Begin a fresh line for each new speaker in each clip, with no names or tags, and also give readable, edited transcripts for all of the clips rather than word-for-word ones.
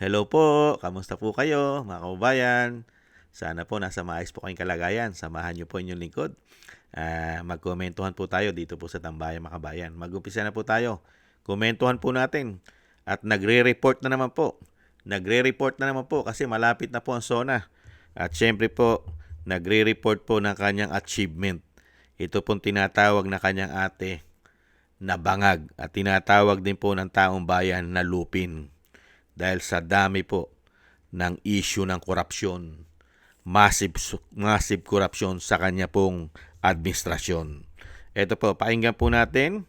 Hello po, kamusta po kayo mga kababayan? Sana po nasa maayos po kayong kalagayan. Samahan niyo po inyong lingkod. Magkomentuhan po tayo dito po sa Tambayan Makabayan. Mag-umpisa na po tayo. Komentuhan po natin. At nagre-report na naman po. Nagre-report na naman po kasi malapit na po ang SONA. At syempre po, nagre-report po ng kanyang achievement. Ito pong tinatawag na kanyang ate na bangag at tinatawag din po ng taong bayan na lupin. Dahil sa dami po ng issue ng korupsyon, massive korupsyon sa kanya pong administrasyon. Ito po, pakinggan po natin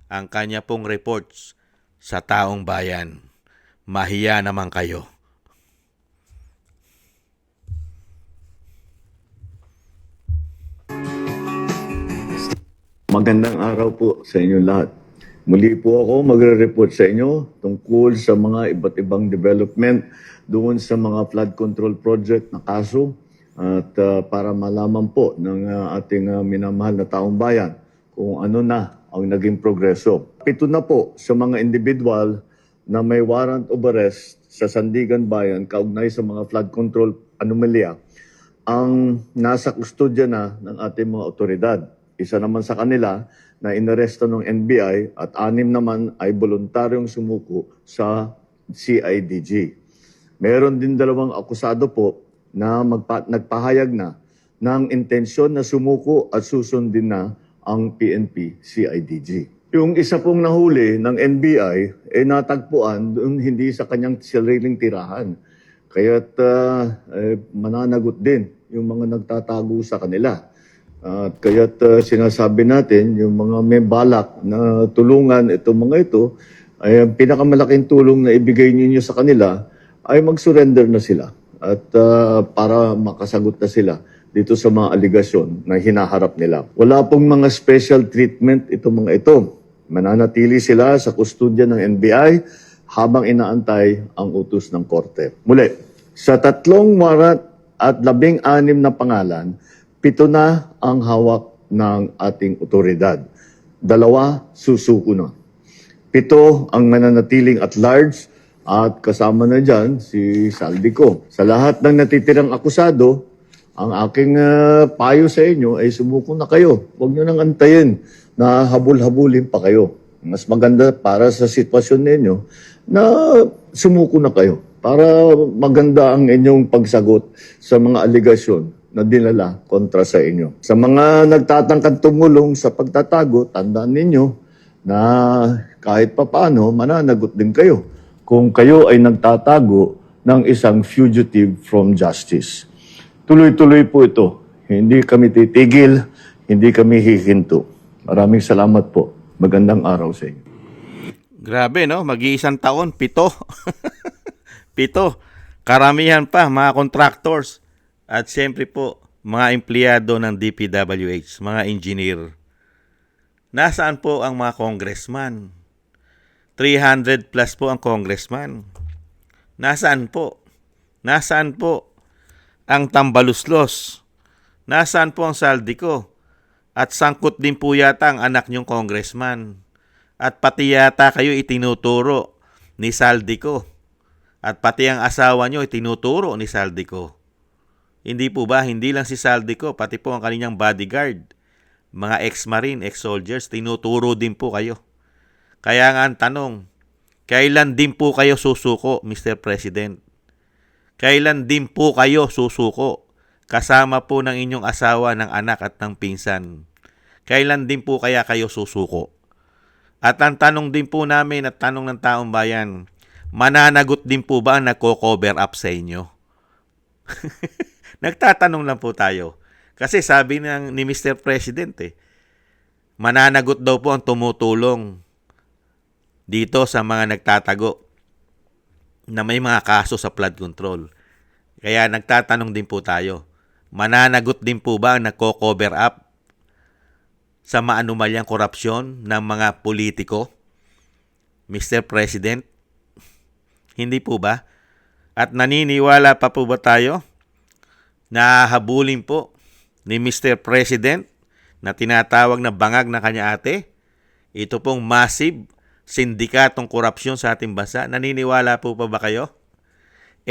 ang kanya pong reports sa taong bayan. Mahiya naman kayo.
Magandang araw po sa inyo lahat. Muli po ako magre-report sa inyo tungkol sa mga iba't ibang development doon sa mga flood control project na kaso at para malaman po ng ating minamahal na taong bayan kung ano na ang naging progreso. 7 na po sa mga individual na may warrant of arrest sa Sandigan Bayan kaugnay sa mga flood control anomalya ang nasa kustodya na ng ating mga otoridad. Isa naman sa kanila na inaresto ng NBI at 6 naman ay voluntaryong sumuko sa CIDG. Meron din 2 akusado po na nagpahayag na ng intensyon na sumuko at susundin na ang PNP CIDG. Yung isa pong nahuli ng NBI ay natagpuan doon hindi sa kanyang sariling tirahan. Kaya't mananagot din yung mga nagtatago sa kanila. At kaya't sinasabi natin, yung mga may balak na tulungan itong mga ito, ay ang pinakamalaking tulong na ibigay ninyo sa kanila ay mag-surrender na sila. At para makasagot na sila dito sa mga aligasyon na hinaharap nila. Wala pong mga special treatment itong mga ito. Mananatili sila sa kustodya ng NBI habang inaantay ang utos ng korte. Muli, sa 3 warrant at 16 na pangalan, 7 na ang hawak ng ating otoridad. 2 susuko na. 7 ang mananatiling at large at kasama na dyan si Saldico. Sa lahat ng natitirang akusado, ang aking payo sa inyo ay sumuko na kayo. Huwag nyo nang antayin na habul-habulin pa kayo. Mas maganda para sa sitwasyon ninyo na sumuko na kayo para maganda ang inyong pagsagot sa mga aligasyon na dinala kontra sa inyo. Sa mga nagtatangkang tumulong sa pagtatago, tandaan ninyo na kahit papaano, mananagot din kayo kung kayo ay nagtatago ng isang fugitive from justice. Tuloy-tuloy po ito. Hindi kami titigil, hindi kami hihinto. Maraming salamat po. Magandang araw sa inyo.
Grabe no, mag-iisang taon, 7. 7. Karamihan pa mga contractors. At siyempre po, mga empleyado ng DPWH, mga engineer. Nasaan po ang mga congressman? 300 plus po ang congressman. Nasaan po? Nasaan po ang tambaluslos? Nasaan po ang Saldico? At sangkot din po yata ang anak niyong congressman. At pati yata kayo itinuturo ni Saldico. At pati ang asawa niyo itinuturo ni Saldico. Hindi po ba? Hindi lang si Saldico, pati po ang kanyang bodyguard. Mga ex-marine, ex-soldiers, tinuturo din po kayo. Kaya nga ang tanong, kailan din po kayo susuko, Mr. President? Kailan din po kayo susuko? Kasama po ng inyong asawa, ng anak at ng pinsan. Kailan din po kaya kayo susuko? At ang tanong din po namin at tanong ng taong bayan, mananagot din po ba ang nagko-cover up sa inyo? Nagtatanong lang po tayo. Kasi sabi ni Mr. President mananagot daw po ang tumutulong dito sa mga nagtatago na may mga kaso sa flood control. Kaya nagtatanong din po tayo, mananagot din po ba ang nagko-cover up sa maanumalyang korupsyon ng mga politiko? Mr. President, hindi po ba? At naniniwala pa po ba tayo na habulin po ni Mr. President na tinatawag na bangag na kanya ate? Ito pong massive sindikatong korupsyon sa ating bansa. Naniniwala po pa ba kayo?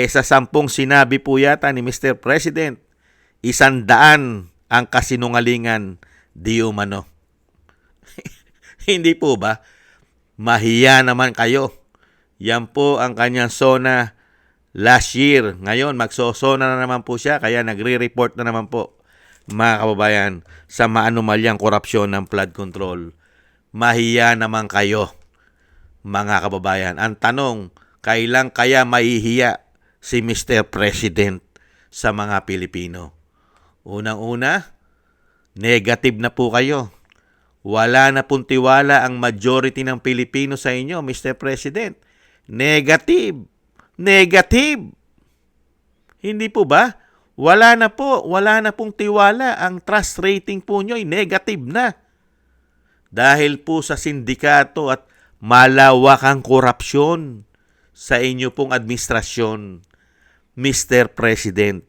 sa 10 sinabi po yata ni Mr. President, 100 ang kasinungalingan di umano. Hindi po ba? Mahiya naman kayo. Yan po ang kanyang SONA last year. Ngayon, magsosona na naman po siya, kaya nagre-report na naman po, mga kababayan, sa maanumalyang korupsyon ng flood control. Mahiya naman kayo, mga kababayan. Ang tanong, kailan kaya mahihiya si Mr. President sa mga Pilipino? Unang-una, negative na po kayo. Wala na pong tiwala ang majority ng Pilipino sa inyo, Mr. President. Negative. Negative. Hindi po ba? Wala na pong tiwala. Ang trust rating po nyo ay negative na. Dahil po sa sindikato at malawakang korupsyon sa inyo pong administrasyon, Mr. President.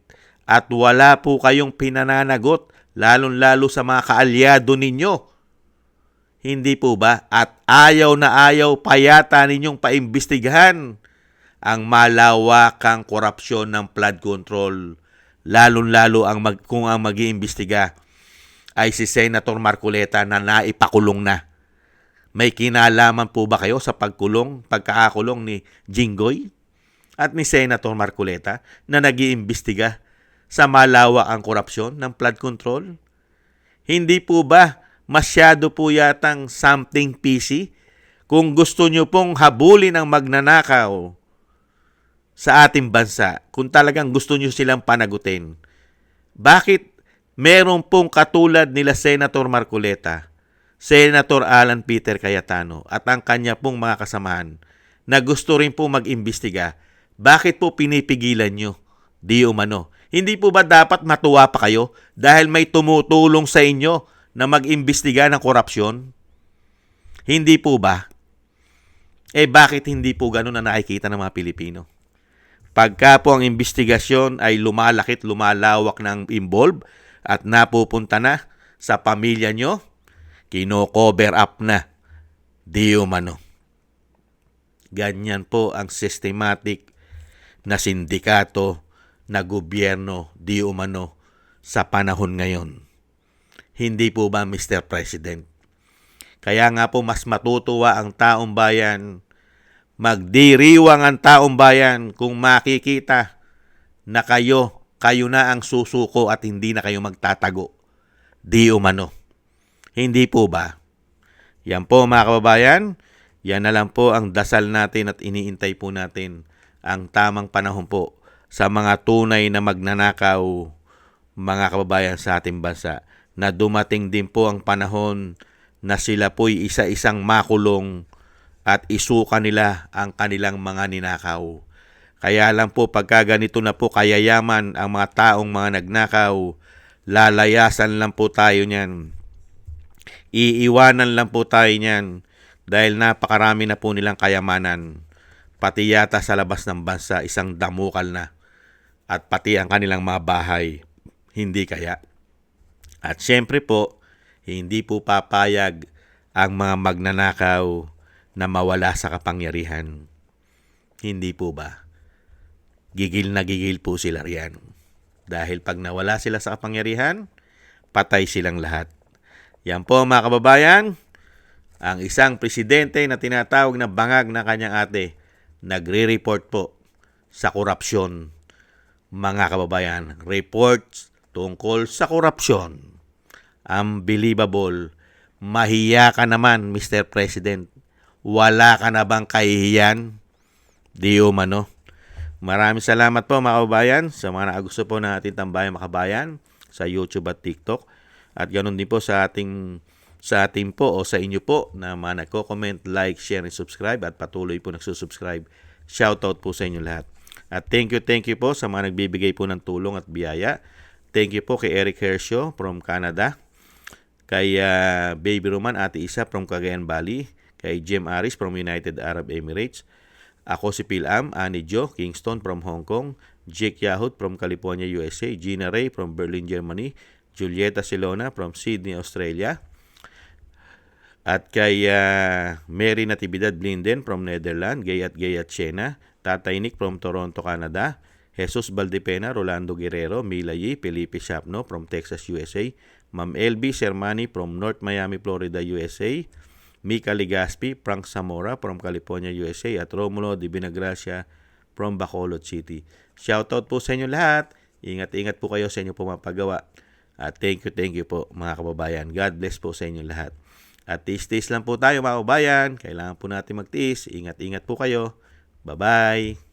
At wala po kayong pinananagot, lalong-lalo sa mga kaalyado ninyo. Hindi po ba? At ayaw na ayaw pa yata ninyong paimbestigahan ang malawakang korupsyon ng flood control. Lalong-lalo kung ang mag-iimbestiga ay si Senator Marcoleta na naipakulong na. May kinalaman po ba kayo sa pagkakakulong ni Jinggoy at ni Senator Marcoleta na nag-iimbestiga sa malawakang korupsyon ng flood control? Hindi po ba masyado po yatang something PC kung gusto nyo pong habulin ang magnanakaw sa ating bansa, kung talagang gusto nyo silang panagutin? Bakit meron pong katulad nila Senator Marcoleta, Senator Alan Peter Cayetano at ang kanya pong mga kasamahan na gusto rin po mag-imbestiga, bakit po pinipigilan nyo? Di umano. Hindi po ba dapat matuwa pa kayo dahil may tumutulong sa inyo na mag-imbestiga ng korupsyon? Hindi po ba? Bakit hindi po ganun na nakikita ng mga Pilipino? Pagka po ang imbestigasyon ay lumalakit, lumalawak ng involved at napupunta na sa pamilya nyo, kino-cover up na. Di umano. Ganyan po ang systematic na sindikato na gobyerno di umano sa panahon ngayon. Hindi po ba, Mr. President? Kaya nga po mas matutuwa ang taong bayan, magdiriwang ang taong bayan kung makikita na kayo na ang susuko at hindi na kayo magtatago. Di umano. Hindi po ba? Yan po mga kababayan, yan na lang po ang dasal natin at iniintay po natin ang tamang panahon po sa mga tunay na magnanakaw, mga kababayan sa ating bansa, na dumating din po ang panahon na sila po'y isa-isang makulong at isuka nila ang kanilang mga ninakaw. Kaya lang po pagka ganito na po kayayaman ang mga taong mga nagnakaw, lalayasan lang po tayo niyan. Iiwanan lang po tayo niyan dahil napakarami na po nilang kayamanan. Pati yata sa labas ng bansa isang damukal na. At pati ang kanilang mga bahay, hindi kaya. At syempre po, hindi po papayag ang mga magnanakaw na mawala sa kapangyarihan. Hindi po ba? Gigil na gigil po sila riyan. Dahil pag nawala sila sa kapangyarihan, patay silang lahat. Yan po mga kababayan, ang isang presidente na tinatawag na bangag na kanyang ate, nagre-report po sa korupsyon. Mga kababayan, reports tungkol sa korupsyon. Unbelievable. Mahiya ka naman, Mr. President. Wala ka na bang kahihiyan? Di umano. Maraming salamat po mga kababayan sa mga nakagusto po ng ating Tambayang Makabayan sa YouTube at TikTok. At ganoon din po sa ating po o sa inyo po na mga nagko-comment, like, share, and subscribe at patuloy po nagsusubscribe. Shoutout po sa inyo lahat. At thank you po sa mga nagbibigay po ng tulong at biyaya. Thank you po kay Eric Hercio from Canada, kay Baby Roman, Ate Isa from Cagayan Valley, kay Jim Aris from United Arab Emirates. Ako si Pilam, Annie Jo, Kingston from Hong Kong, Jake Yahut from California, USA, Gina Ray from Berlin, Germany, Julieta Silona from Sydney, Australia, at kay Mary Natividad Blinden from Netherlands, Gayat Chena, Tatay Nick from Toronto, Canada. Jesus Valdepena, Rolando Guerrero, Mila Yi, Felipe Shapno from Texas, USA. Ma'am LB Sermani from North Miami, Florida, USA. Mika Ligaspi, Frank Zamora from California, USA. At Romulo Di Binagracia from Bacolod City. Shoutout po sa inyo lahat. Ingat-ingat po kayo sa inyong pumapagawa. At thank you po mga kababayan. God bless po sa inyo lahat. At tiis-tiis lang po tayo mga kababayan. Kailangan po natin magtiis. Ingat-ingat po kayo. Bye-bye.